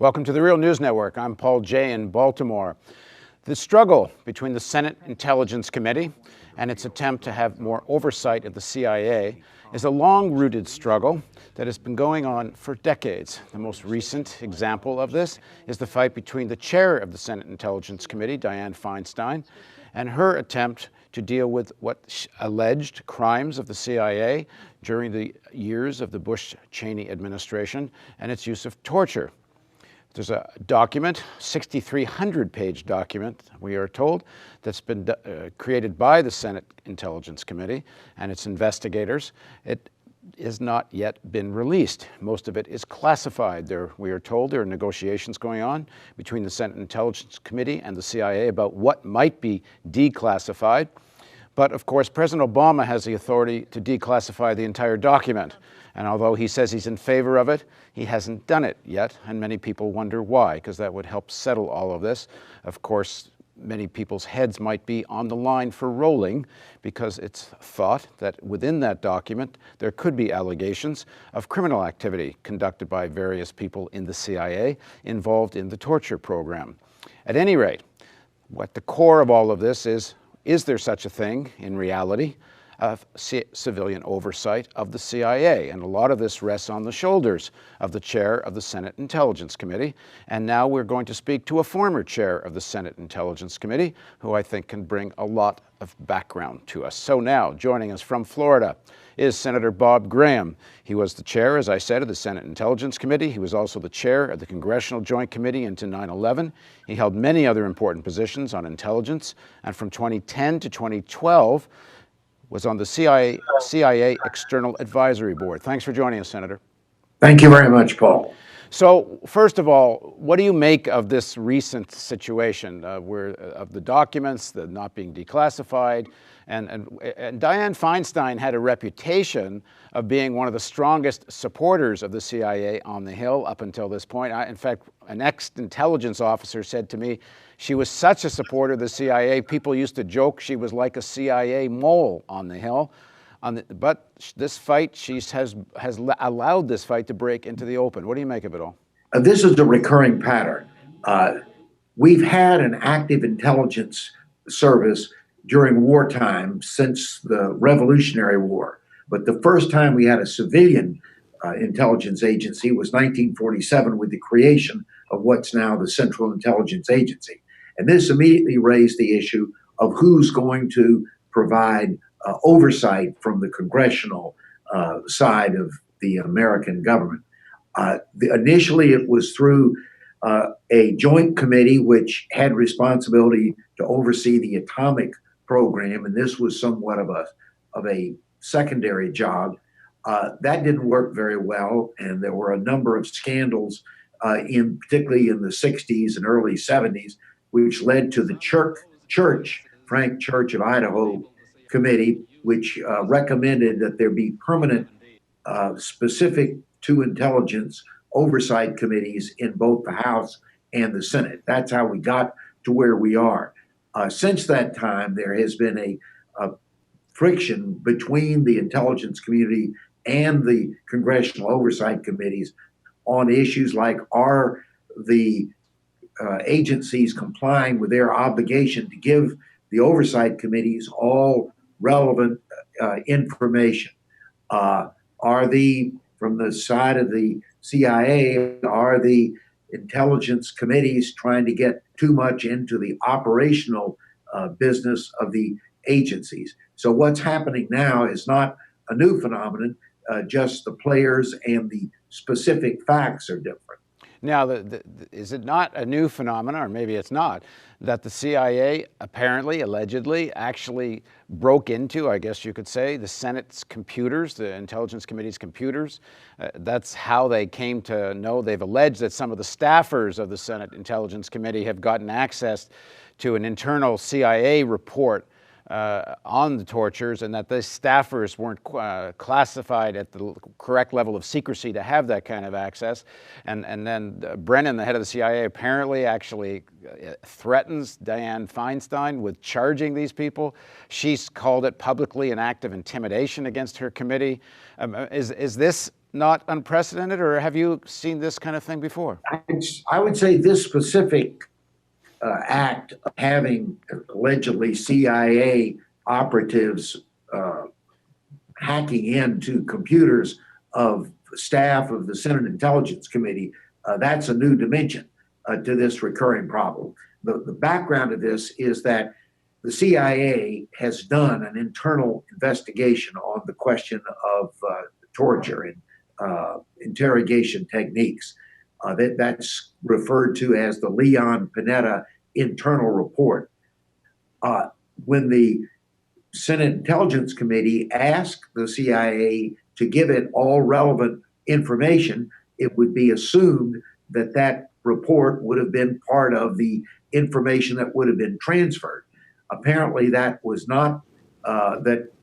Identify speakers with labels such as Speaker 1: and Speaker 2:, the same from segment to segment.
Speaker 1: Welcome to the Real News Network. I'm Paul Jay in Baltimore. The struggle between the Senate Intelligence Committee and its attempt to have more oversight of the CIA is a long-rooted struggle that has been going on for decades. The most recent example of this is the fight between the chair of the Senate Intelligence Committee, Dianne Feinstein, and her attempt to deal with what alleged crimes of the CIA during the years of the Bush-Cheney administration and its use of torture. There's a document, 6,300-page document, we are told, that's been created by the Senate Intelligence Committee and its investigators. It has not yet been released. Most of it is classified. We are told there are negotiations going on between the Senate Intelligence Committee and the CIA about what might be declassified. But of course, President Obama has the authority to declassify the entire document. And although he says he's in favor of it, he hasn't done it yet. And many people wonder why, because that would help settle all of this. Of course, many people's heads might be on the line for rolling because it's thought that within that document there could be allegations of criminal activity conducted by various people in the CIA involved in the torture program. At any rate, what the core of all of this is there such a thing in reality of civilian oversight of the CIA? And a lot of this rests on the shoulders of the chair of the Senate Intelligence Committee. And now we're going to speak to a former chair of the Senate Intelligence Committee, who I think can bring a lot of background to us. So now, joining us from Florida is Senator Bob Graham. He was the chair, as I said, of the Senate Intelligence Committee. He was also the chair of the Congressional Joint Committee into 9/11. He held many other important positions on intelligence, and from 2010 to 2012, was on the CIA External Advisory Board. Thanks for joining us, Senator.
Speaker 2: Thank you very much, Paul.
Speaker 1: So, first of all, what do you make of this recent situation of the documents, the not being declassified? And Dianne Feinstein had a reputation of being one of the strongest supporters of the CIA on the Hill up until this point. In fact, an ex-intelligence officer said to me, she was such a supporter of the CIA, people used to joke she was like a CIA mole on the Hill. But this fight, she has allowed this fight to break into the open. What do you make of it all?
Speaker 2: This is a recurring pattern. We've had an active intelligence service during wartime since the Revolutionary War. But the first time we had a civilian intelligence agency was 1947 with the creation of what's now the Central Intelligence Agency. And this immediately raised the issue of who's going to provide oversight from the congressional side of the American government. Initially, it was through a joint committee which had responsibility to oversee the atomic program, and this was somewhat of a secondary job. That didn't work very well, and there were a number of scandals, particularly in the 60s and early 70s, which led to the Frank Church of Idaho committee, which recommended that there be permanent, specific to intelligence oversight committees in both the House and the Senate. That's how we got to where we are. Since that time, there has been a friction between the intelligence community and the congressional oversight committees on issues like, are the agencies complying with their obligation to give the oversight committees all relevant information? From the side of the CIA, are the intelligence committees trying to get too much into the operational business of the agencies? So what's happening now is not a new phenomenon, just the players and the specific facts are different.
Speaker 1: Now, is it not a new phenomenon, or maybe it's not, that the CIA apparently, allegedly, actually broke into, I guess you could say, the Senate's computers, the Intelligence Committee's computers? That's how they came to know. They've alleged that some of the staffers of the Senate Intelligence Committee have gotten access to an internal CIA report on the tortures, and that the staffers weren't classified at the correct level of secrecy to have that kind of access. And then Brennan, the head of the CIA, apparently actually threatens Dianne Feinstein with charging these people. She's called it publicly an act of intimidation against her committee. Is this not unprecedented, or have you seen this kind of thing before?
Speaker 2: I would say this specific act of having allegedly CIA operatives hacking into computers of staff of the Senate Intelligence Committee, that's a new dimension to this recurring problem. The background of this is that the CIA has done an internal investigation on the question of torture and interrogation techniques. That's referred to as the Leon Panetta internal report. When the Senate Intelligence Committee asked the CIA to give it all relevant information, it would be assumed that that report would have been part of the information that would have been transferred. Apparently, that was not,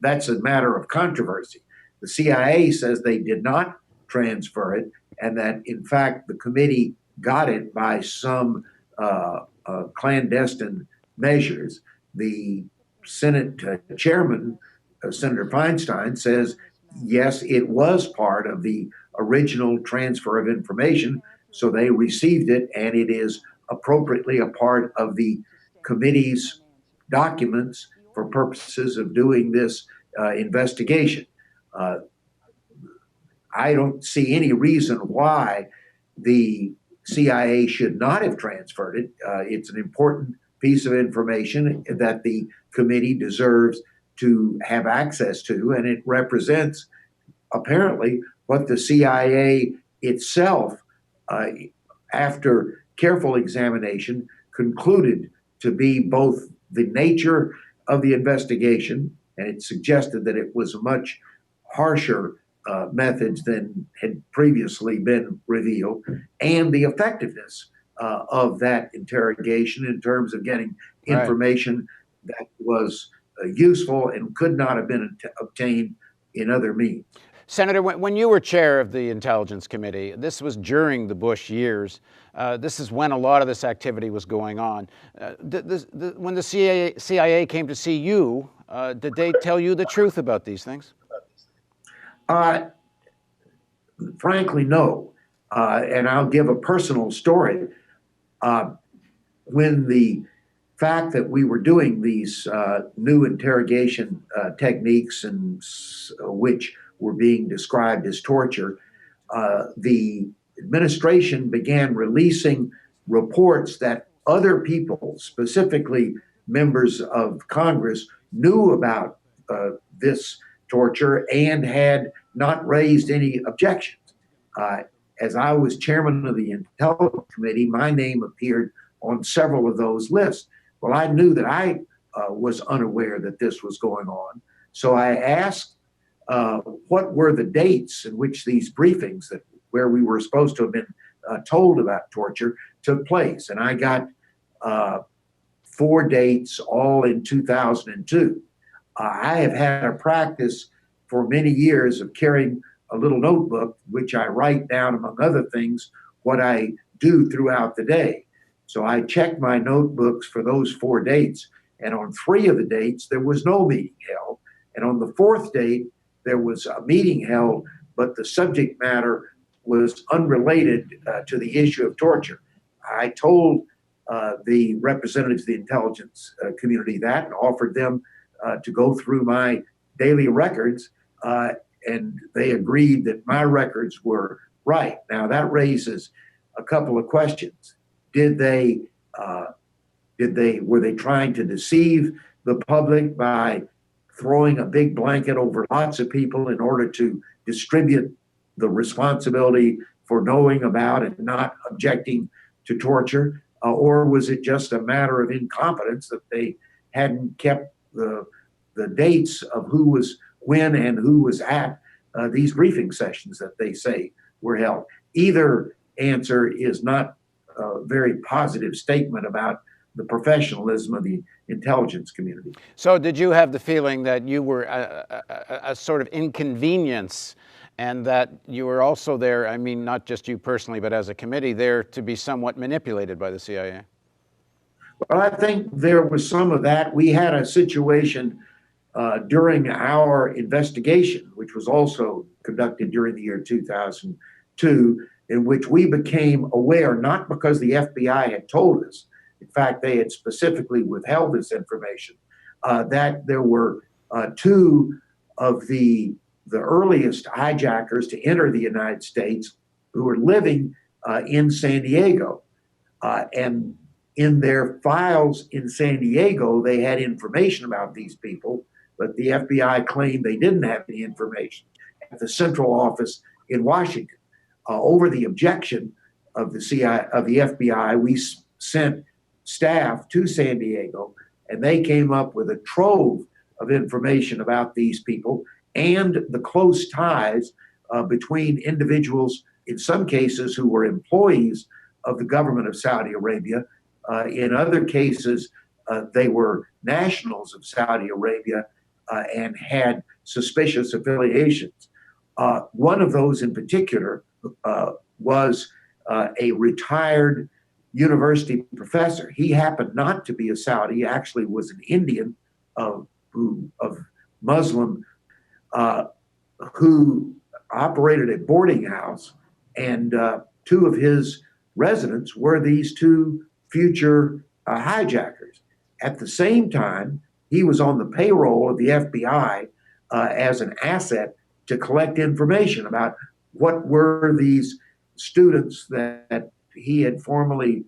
Speaker 2: that's a matter of controversy. The CIA says they did not transfer it, and that in fact the committee got it by some clandestine measures. The Senate chairman, Senator Feinstein, says yes, it was part of the original transfer of information, so they received it, and it is appropriately a part of the committee's documents for purposes of doing this investigation. I don't see any reason why the CIA should not have transferred it. It's an important piece of information that the committee deserves to have access to, and it represents apparently what the CIA itself, after careful examination, concluded to be both the nature of the investigation, and it suggested that it was a much harsher methods than had previously been revealed, and the effectiveness of that interrogation in terms of getting information that was useful and could not have been obtained in other means.
Speaker 1: Senator, when you were chair of the Intelligence Committee, this was during the Bush years. This is when a lot of this activity was going on. When the CIA came to see you, did they tell you the truth about these things?
Speaker 2: Frankly, no. And I'll give a personal story. When the fact that we were doing these new interrogation techniques, and which were being described as torture, the administration began releasing reports that other people, specifically members of Congress, knew about this torture and had not raised any objections. As I was chairman of the Intelligence Committee, my name appeared on several of those lists. Well, I knew that I was unaware that this was going on. So I asked what were the dates in which these briefings where we were supposed to have been told about torture took place. And I got 4 dates, all in 2002. I have had a practice for many years of carrying a little notebook, which I write down, among other things, what I do throughout the day. So I checked my notebooks for those 4 dates, and on 3 of the dates, there was no meeting held. And on the 4th date, there was a meeting held, but the subject matter was unrelated to the issue of torture. I told the representatives of the intelligence community that, and offered them to go through my daily records, and they agreed that my records were right. Now that raises a couple of questions. Were they trying to deceive the public by throwing a big blanket over lots of people in order to distribute the responsibility for knowing about and not objecting to torture? Or was it just a matter of incompetence that they hadn't kept the dates of who was when and who was at these briefing sessions that they say were held? Either answer is not a very positive statement about the professionalism of the intelligence community.
Speaker 1: So did you have the feeling that you were a sort of inconvenience, and that you were also there, I mean, not just you personally, but as a committee, there to be somewhat manipulated by the CIA?
Speaker 2: Well, I think there was some of that. We had a situation during our investigation, which was also conducted during the year 2002, in which we became aware, not because the FBI had told us, in fact, they had specifically withheld this information, that there were two of the earliest hijackers to enter the United States who were living in San Diego. And in their files in San Diego, they had information about these people, but the FBI claimed they didn't have any information at the central office in Washington. Over the objection of the CIA, of the FBI, we sent staff to San Diego, and they came up with a trove of information about these people and the close ties between individuals, in some cases, who were employees of the government of Saudi Arabia. In other cases, they were nationals of Saudi Arabia and had suspicious affiliations. One of those in particular was a retired university professor. He happened not to be a Saudi, he actually was an Indian of Muslim who operated a boarding house, and two of his residents were these two future hijackers. At the same time, he was on the payroll of the FBI as an asset to collect information about what were these students that he had formerly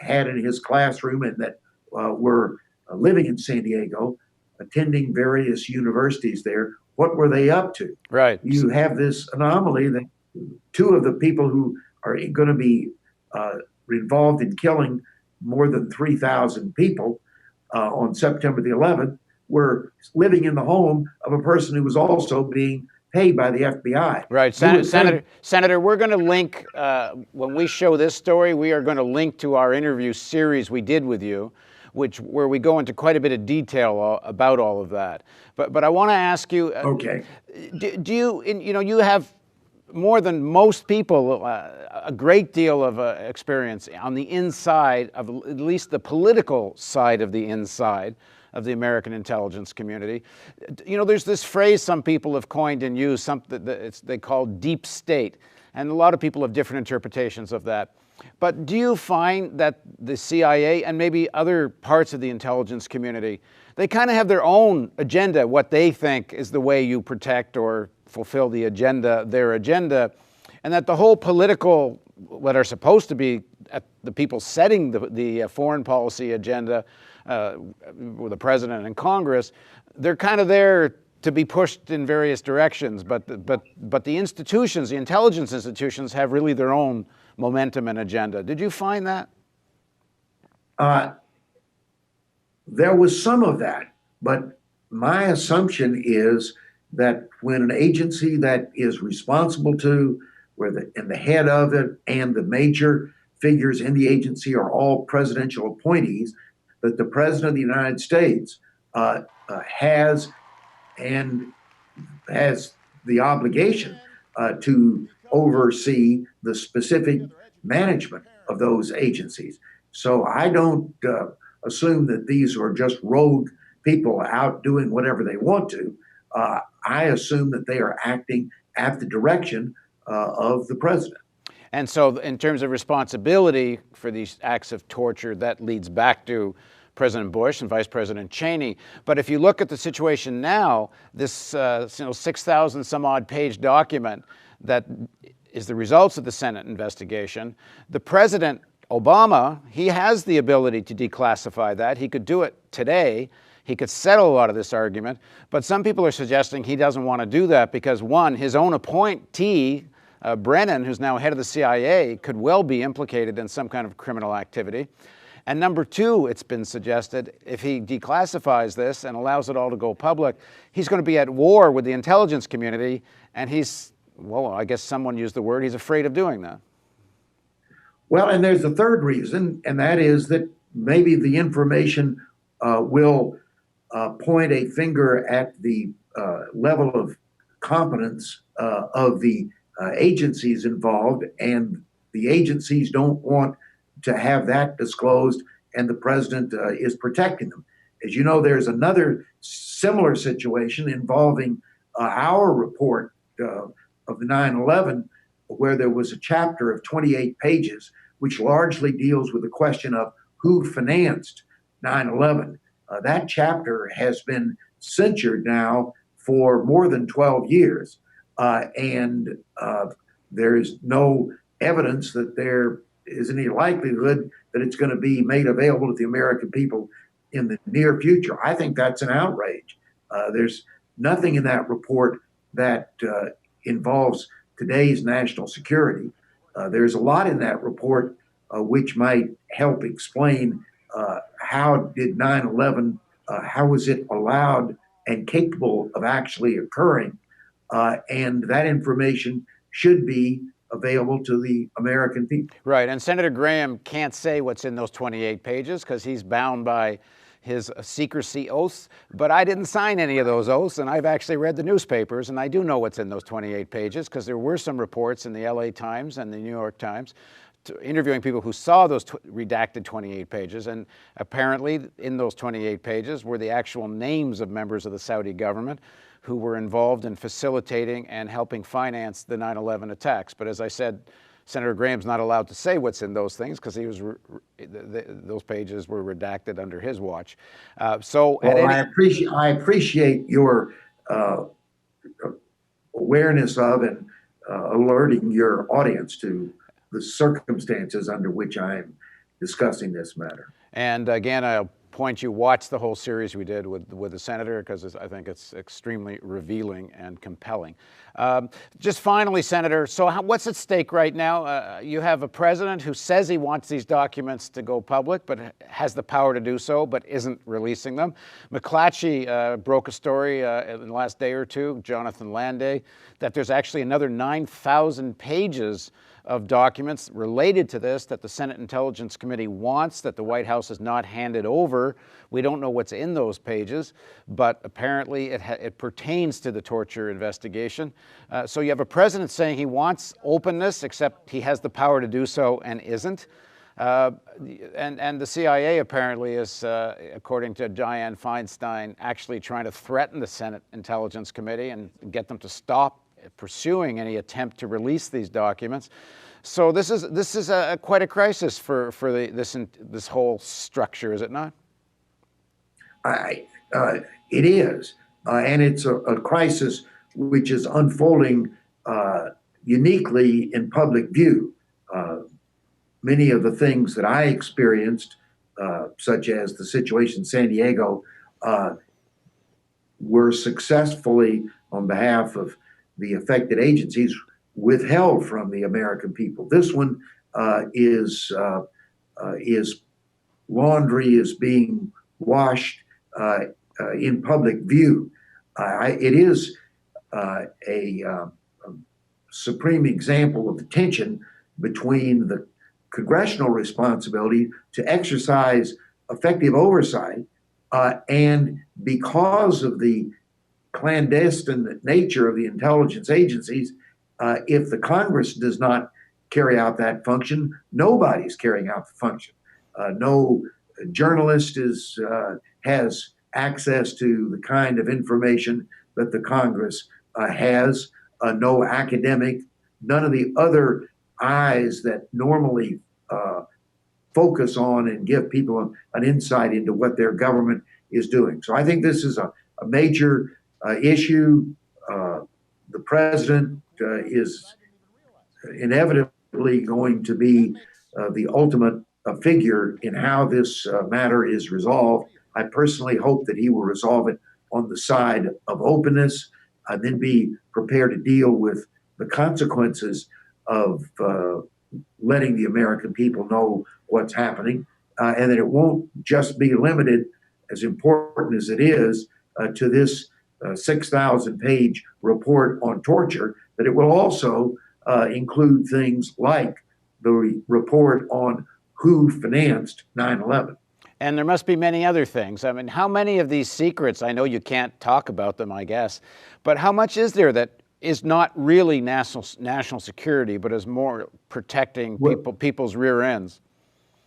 Speaker 2: had in his classroom and that were living in San Diego, attending various universities there. What were they up to?
Speaker 1: Right.
Speaker 2: You have this anomaly that two of the people who are going to be involved in killing more than 3,000 people on September the 11th were living in the home of a person who was also being paid by the FBI.
Speaker 1: Right. Senator, we're going to link, when we show this story, we are going to link to our interview series we did with you, where we go into quite a bit of detail about all of that. But I want to ask you,
Speaker 2: okay,
Speaker 1: do you, you have more than most people, a great deal of experience on the inside of at least the political side of the inside of the American intelligence community. There's this phrase some people have coined and used, something that they call deep state, and a lot of people have different interpretations of that. But do you find that the CIA and maybe other parts of the intelligence community, they kind of have their own agenda, what they think is the way you protect or fulfill the agenda, their agenda, and that the whole political, what are supposed to be the people setting the foreign policy agenda, with the president and Congress, they're kind of there to be pushed in various directions, but the institutions, the intelligence institutions, have really their own momentum and agenda. Did you find that?
Speaker 2: There was some of that, but my assumption is that when an agency that is responsible to, and the head of it and the major figures in the agency are all presidential appointees, that the President of the United States has the obligation to oversee the specific management of those agencies. So I don't assume that these are just rogue people out doing whatever they want to. I assume that they are acting at the direction of the president.
Speaker 1: And so in terms of responsibility for these acts of torture, that leads back to President Bush and Vice President Cheney. But if you look at the situation now, this 6,000 some odd page document that is the results of the Senate investigation, the President Obama, he has the ability to declassify that. He could do it today. He could settle a lot of this argument. But some people are suggesting he doesn't want to do that because, one, his own appointee, Brennan, who's now head of the CIA, could well be implicated in some kind of criminal activity. And number two, it's been suggested, if he declassifies this and allows it all to go public, he's going to be at war with the intelligence community, and he's, well, I guess someone used the word, he's afraid of doing that.
Speaker 2: Well, and there's a third reason, and that is that maybe the information will point a finger at the level of competence of the agencies involved, and the agencies don't want to have that disclosed, and the president is protecting them. As you know, there's another similar situation involving our report of the 9/11, where there was a chapter of 28 pages, which largely deals with the question of who financed 9/11. That chapter has been censored now for more than 12 years, and there's no evidence that there is any likelihood that it's going to be made available to the American people in the near future. I think that's an outrage. There's nothing in that report that involves today's national security. There's a lot in that report which might help explain how did 9/11, how was it allowed and capable of actually occurring? And that information should be available to the American people.
Speaker 1: Right, and Senator Graham can't say what's in those 28 pages because he's bound by his secrecy oaths, but I didn't sign any of those oaths, and I've actually read the newspapers, and I do know what's in those 28 pages because there were some reports in the LA Times and the New York Times interviewing people who saw those redacted 28 pages, and apparently in those 28 pages were the actual names of members of the Saudi government who were involved in facilitating and helping finance the 9/11 attacks. But as I said, Senator Graham's not allowed to say what's in those things because those pages were redacted under his watch.
Speaker 2: I appreciate your awareness of and alerting your audience to the circumstances under which I'm discussing this matter.
Speaker 1: And again, I'll point you, watch the whole series we did with the senator because I think it's extremely revealing and compelling. Just finally, Senator, so what's at stake right now? You have a president who says he wants these documents to go public, but has the power to do so, but isn't releasing them. McClatchy broke a story in the last day or two, Jonathan Landay, that there's actually another 9,000 pages of documents related to this that the Senate Intelligence Committee wants, that the White House has not handed over. We don't know what's in those pages, but apparently it pertains to the torture investigation. So you have a president saying he wants openness, except he has the power to do so and isn't. And the CIA apparently is, according to Dianne Feinstein, actually trying to threaten the Senate Intelligence Committee and get them to stop pursuing any attempt to release these documents. So this is quite a crisis for this whole structure, is it not?
Speaker 2: It is, and it's a crisis which is unfolding uniquely in public view. Many of the things that I experienced, such as the situation in San Diego, were successfully, on behalf of the affected agencies, withheld from the American people. This one is laundry is being washed in public view. It is a supreme example of the tension between the congressional responsibility to exercise effective oversight and because of the clandestine nature of the intelligence agencies, if the Congress does not carry out that function, nobody's carrying out the function. No journalist has access to the kind of information that the Congress has. No academic, none of the other eyes that normally focus on and give people an insight into what their government is doing. So I think this is a major issue. The president is inevitably going to be the ultimate figure in how this matter is resolved. I personally hope that he will resolve it on the side of openness, then be prepared to deal with the consequences of letting the American people know what's happening, and that it won't just be limited, as important as it is, to this 6,000-page report on torture, that it will also include things like the report on who financed 9/11.
Speaker 1: And there must be many other things. I mean, how many of these secrets, I know you can't talk about them, I guess, but how much is there that is not really national security, but is more protecting people's rear ends?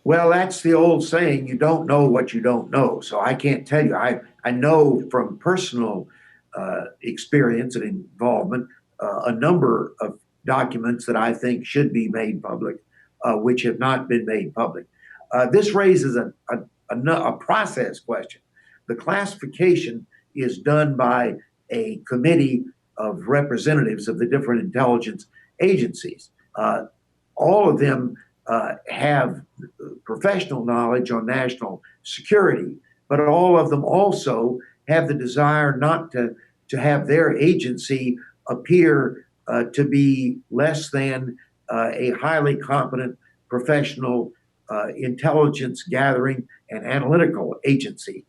Speaker 2: Well, that's the old saying, you don't know what you don't know. So I can't tell you. I know from personal experience and involvement a number of documents that I think should be made public, which have not been made public. This raises a process question. The classification is done by a committee of representatives of the different intelligence agencies. All of them have professional knowledge on national security, but all of them also have the desire not to have their agency appear to be less than a highly competent professional intelligence gathering and analytical agency.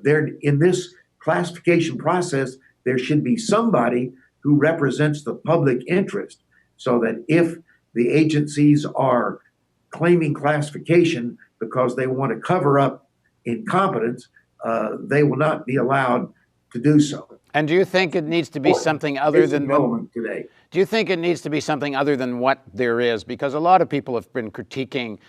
Speaker 2: There, in this classification process, there should be somebody who represents the public interest, so that if the agencies are claiming classification because they want to cover up incompetence, they will not be allowed to do so.
Speaker 1: And do you think it needs to be something other than
Speaker 2: what today?
Speaker 1: Do you think it needs to be something other than what there is? Because a lot of people have been critiquing,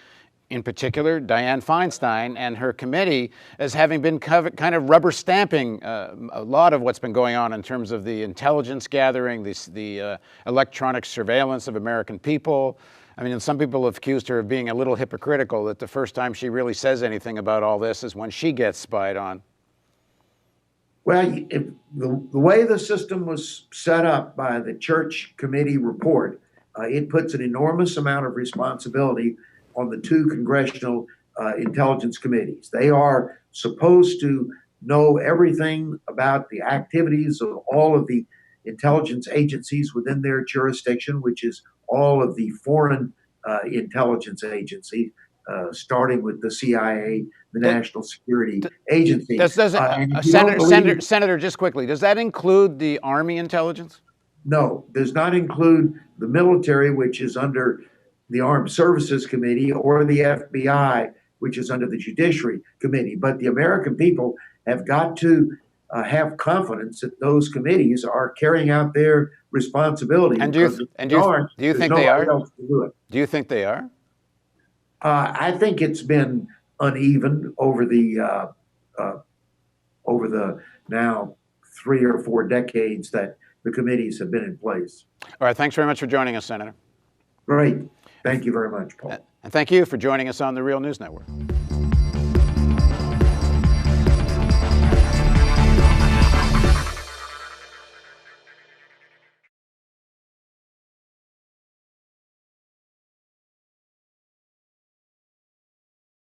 Speaker 1: in particular, Dianne Feinstein and her committee as having been kind of rubber stamping a lot of what's been going on in terms of the intelligence gathering, the electronic surveillance of American people. I mean, some people have accused her of being a little hypocritical, that the first time she really says anything about all this is when she gets spied on.
Speaker 2: Well, if the way the system was set up by the Church Committee report, it puts an enormous amount of responsibility on the two congressional intelligence committees. They are supposed to know everything about the activities of all of the intelligence agencies within their jurisdiction, which is all of the foreign intelligence agencies, starting with the C.I.A., the National Security Agency.
Speaker 1: Senator, just quickly, does that include the Army intelligence?
Speaker 2: No, does not include the military, which is under the Armed Services Committee, or the FBI, which is under the Judiciary Committee. But the American people have got to have confidence that those committees are carrying out their responsibility.
Speaker 1: And do you think they are? Do you think they are?
Speaker 2: I think it's been uneven over the now 3 or 4 decades that the committees have been in place.
Speaker 1: All right. Thanks very much for joining us, Senator.
Speaker 2: Great. Thank you very much, Paul.
Speaker 1: And thank you for joining us on the Real News Network.